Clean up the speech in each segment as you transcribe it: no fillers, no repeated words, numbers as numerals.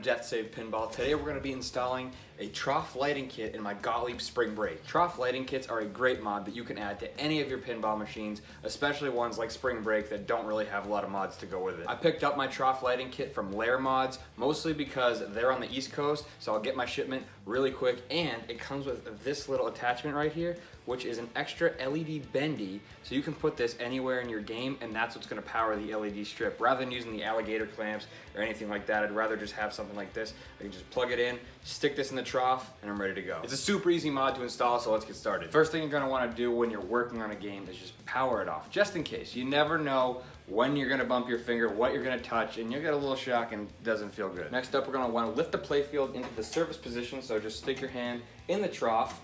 to Death Save Pinball. Today we're going to be installing a trough lighting kit in my Gottlieb Spring Break. Trough lighting kits are a great mod that you can add to any of your pinball machines, especially ones like Spring Break that don't really have a lot of mods to go with it. I picked up my trough lighting kit from Lair Mods, mostly because they're on the East Coast, so I'll get my shipment really quick, and it comes with this little attachment right here, which is an extra LED bendy, so you can put this anywhere in your game, and that's what's going to power the LED strip. Rather than using the alligator clamps or anything like that, I'd rather just have something like this. I can just plug it in, stick this in the trough, and I'm ready to go. It's a super easy mod to install, so let's get started. First thing you're going to want to do when you're working on a game is just power it off, just in case. You never know when you're going to bump your finger, what you're going to touch, and you'll get a little shock and it doesn't feel good. Next up, we're going to want to lift the playfield into the surface position, so just stick your hand in the trough.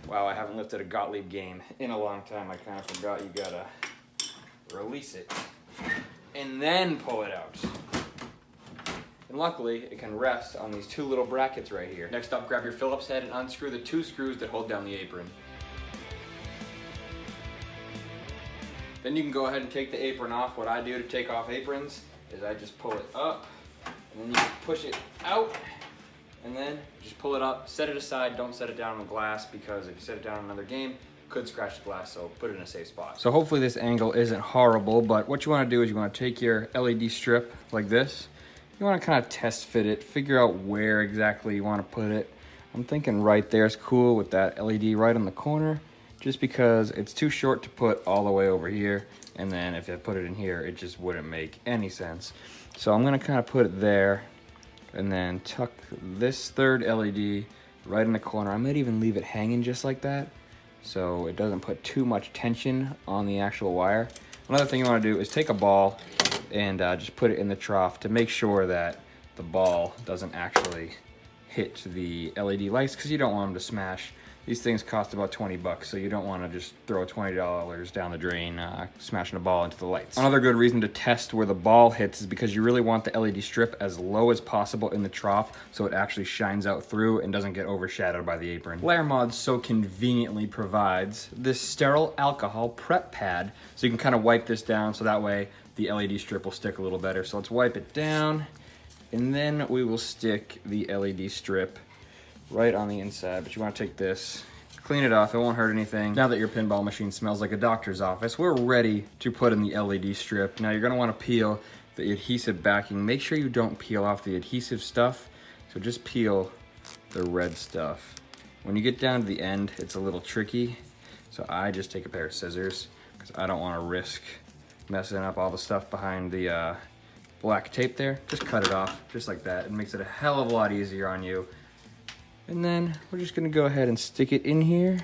Wow, I haven't lifted a Gottlieb game in a long time. I kind of forgot you gotta release it and then pull it out. And luckily, it can rest on these two little brackets right here. Next up, grab your Phillips head and unscrew the two screws that hold down the apron. Then you can go ahead and take the apron off. What I do to take off aprons is I just pull it up, and then you can push it out, and then just pull it up, set it aside, don't set it down on the glass, because if you set it down on another game, it could scratch the glass, so put it in a safe spot. So hopefully this angle isn't horrible, but what you want to do is you want to take your LED strip like this. You want to kind of test fit it, figure out where exactly you want to put it. I'm thinking right there is cool with that LED right on the corner, just because it's too short to put all the way over here, and then if I put it in here, it just wouldn't make any sense. So I'm going to kind of put it there, and then tuck this third LED right in the corner. I might even leave it hanging just like that, so it doesn't put too much tension on the actual wire. Another thing you want to do is take a ball and just put it in the trough to make sure that the ball doesn't actually hit the LED lights, because you don't want them to smash. These things cost about 20 bucks, so you don't want to just throw $20 down the drain smashing a ball into the lights. Another good reason to test where the ball hits is because you really want the LED strip as low as possible in the trough so it actually shines out through and doesn't get overshadowed by the apron. Lair Mods so conveniently provides this sterile alcohol prep pad, so you can kind of wipe this down so that way the LED strip will stick a little better. So let's wipe it down, and then we will stick the LED strip right on the inside. But you want to take this, clean it off, it won't hurt anything. Now that your pinball machine smells like a doctor's office, we're ready to put in the LED strip. Now you're going to want to peel the adhesive backing. Make sure you don't peel off the adhesive stuff, so just peel the red stuff. When you get down to the end, it's a little tricky, so I just take a pair of scissors because I don't want to risk messing up all the stuff behind the black tape there. Just cut it off just like that. It makes it a hell of a lot easier on you. And then we're just gonna go ahead and stick it in here.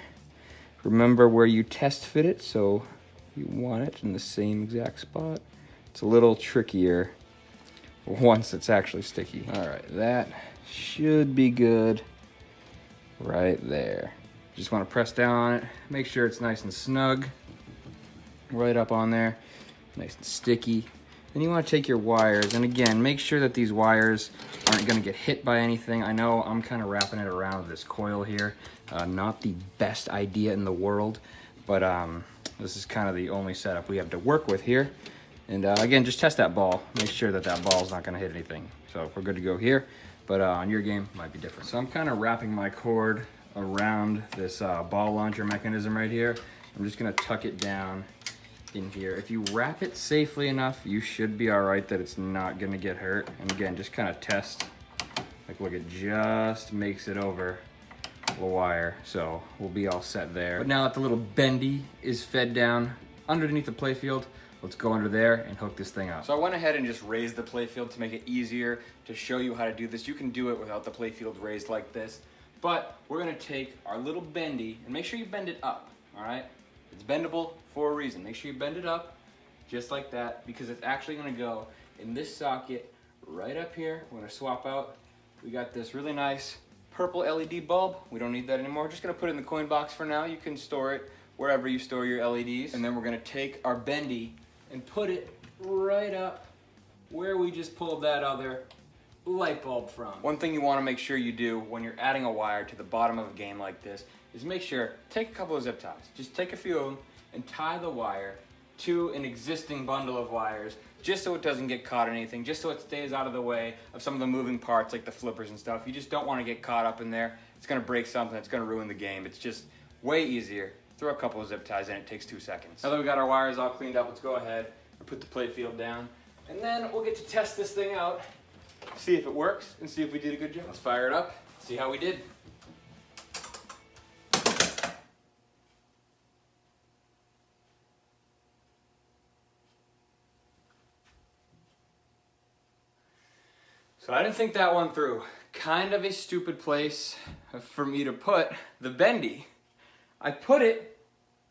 Remember where you test fit it, so you want it in the same exact spot. It's a little trickier once it's actually sticky. All right, that should be good right there. Just wanna press down on it, make sure it's nice and snug, right up on there, nice and sticky. Then you want to take your wires, and again, make sure that these wires aren't going to get hit by anything. I know I'm kind of wrapping it around this coil here. Not the best idea in the world, but this is kind of the only setup we have to work with here. And again, just test that ball. Make sure that that ball is not going to hit anything. So we're good to go here, but on your game, it might be different. So I'm kind of wrapping my cord around this ball launcher mechanism right here. I'm just going to tuck it down in here. If you wrap it safely enough, you should be all right that it's not gonna get hurt. And again, just kind of test. Like, look, it just makes it over the wire, so we'll be all set there. But now that the little bendy is fed down underneath the playfield, let's go under there and hook this thing up. So I went ahead and just raised the playfield to make it easier to show you how to do this. You can do it without the playfield raised like this, but we're gonna take our little bendy, and make sure you bend it up, all right? It's bendable for a reason. Make sure you bend it up just like that, because it's actually going to go in this socket right up here. We're going to swap out. We got this really nice purple LED bulb. We don't need that anymore. Just going to put it in the coin box for now. You can store it wherever you store your LEDs. And then we're going to take our bendy and put it right up where we just pulled that other light bulb from. One thing you want to make sure you do when you're adding a wire to the bottom of a game like this is make sure, take a couple of zip ties, just take a few of them and tie the wire to an existing bundle of wires just so it doesn't get caught in anything, just so it stays out of the way of some of the moving parts like the flippers and stuff. You just don't want to get caught up in there. It's going to break something, it's going to ruin the game. It's just way easier. Throw a couple of zip ties in, it takes 2 seconds. Now that we got our wires all cleaned up, let's go ahead and put the playfield down. And then we'll get to test this thing out, see if it works, and see if we did a good job. Let's fire it up, see how we did. So I didn't think that one through. Kind of a stupid place for me to put the bendy. I put it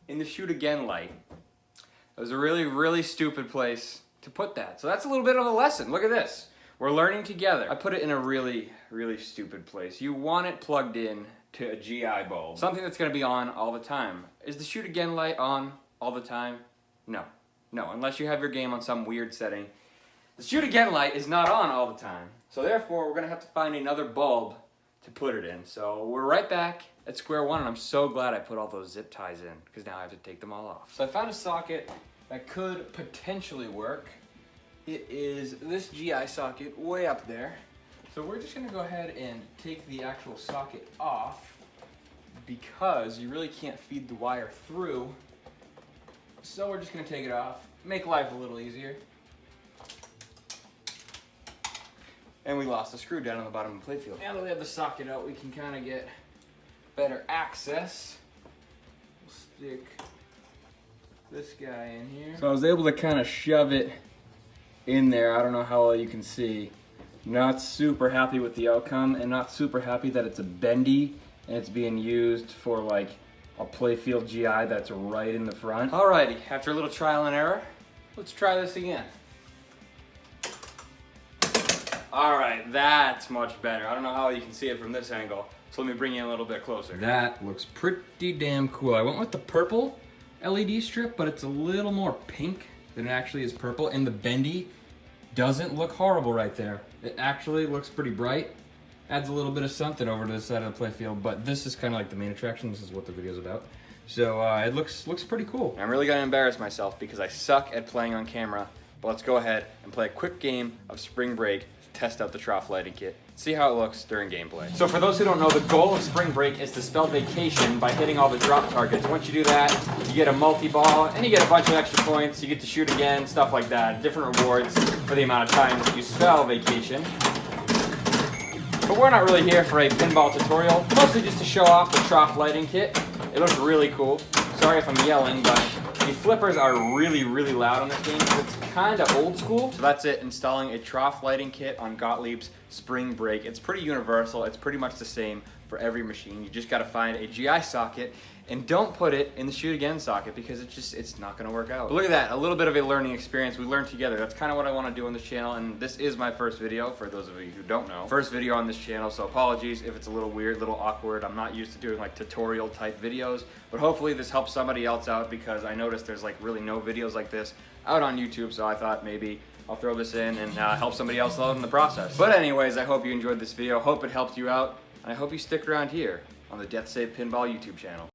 in the shoot again light. It was a really, really stupid place to put that. So that's a little bit of a lesson. Look at this. We're learning together. I put it in a really, really stupid place. You want it plugged in to a GI bulb. Something that's gonna be on all the time. Is the shoot again light on all the time? No. No, unless you have your game on some weird setting. The shoot again light is not on all the time. So therefore, we're gonna have to find another bulb to put it in. So we're right back at square one, and I'm so glad I put all those zip ties in, because now I have to take them all off. So I found a socket that could potentially work. It is this GI socket way up there. So we're just gonna go ahead and take the actual socket off, because you really can't feed the wire through. So we're just gonna take it off, make life a little easier. And we lost the screw down on the bottom of the playfield. Now that we have the socket out, we can kind of get better access. We'll stick this guy in here. So I was able to kind of shove it in there. I don't know how well you can see. Not super happy with the outcome, and not super happy that it's a bendy and it's being used for like a playfield GI that's right in the front. Alrighty, after a little trial and error, let's try this again. All right, that's much better. I don't know how you can see it from this angle, so let me bring you a little bit closer. That looks pretty damn cool. I went with the purple LED strip, but it's a little more pink than it actually is purple, and the bendy doesn't look horrible right there. It actually looks pretty bright. Adds a little bit of something over to the side of the playfield, but this is kind of like the main attraction. This is what the video's about. So it looks pretty cool. I'm really gonna embarrass myself because I suck at playing on camera, but let's go ahead and play a quick game of Spring Break, test out the trough lighting kit, see how it looks during gameplay. So for those who don't know, the goal of Spring Break is to spell vacation by hitting all the drop targets. Once you do that, you get a multi-ball, and you get a bunch of extra points, you get to shoot again, stuff like that. Different rewards for the amount of time that you spell vacation. But we're not really here for a pinball tutorial, mostly just to show off the trough lighting kit. It looks really cool. Sorry if I'm yelling, but the flippers are really, really loud on this game. It's kind of old school. So that's it, installing a trough lighting kit on Gottlieb's Spring Break. It's pretty universal. It's pretty much the same for every machine. You just got to find a GI socket, and don't put it in the shoot again socket because it's not going to work out. But look at that, a little bit of a learning experience. We learned together. That's kind of what I want to do on this channel, and this is my first video for those of you who don't know. First video on this channel, so apologies if it's a little weird, a little awkward. I'm not used to doing like tutorial type videos, but hopefully this helps somebody else out because I noticed there's like really no videos like this out on YouTube, so I thought maybe I'll throw this in and help somebody else out in the process. But anyways, I hope you enjoyed this video. Hope it helped you out, and I hope you stick around here on the Death Save Pinball YouTube channel.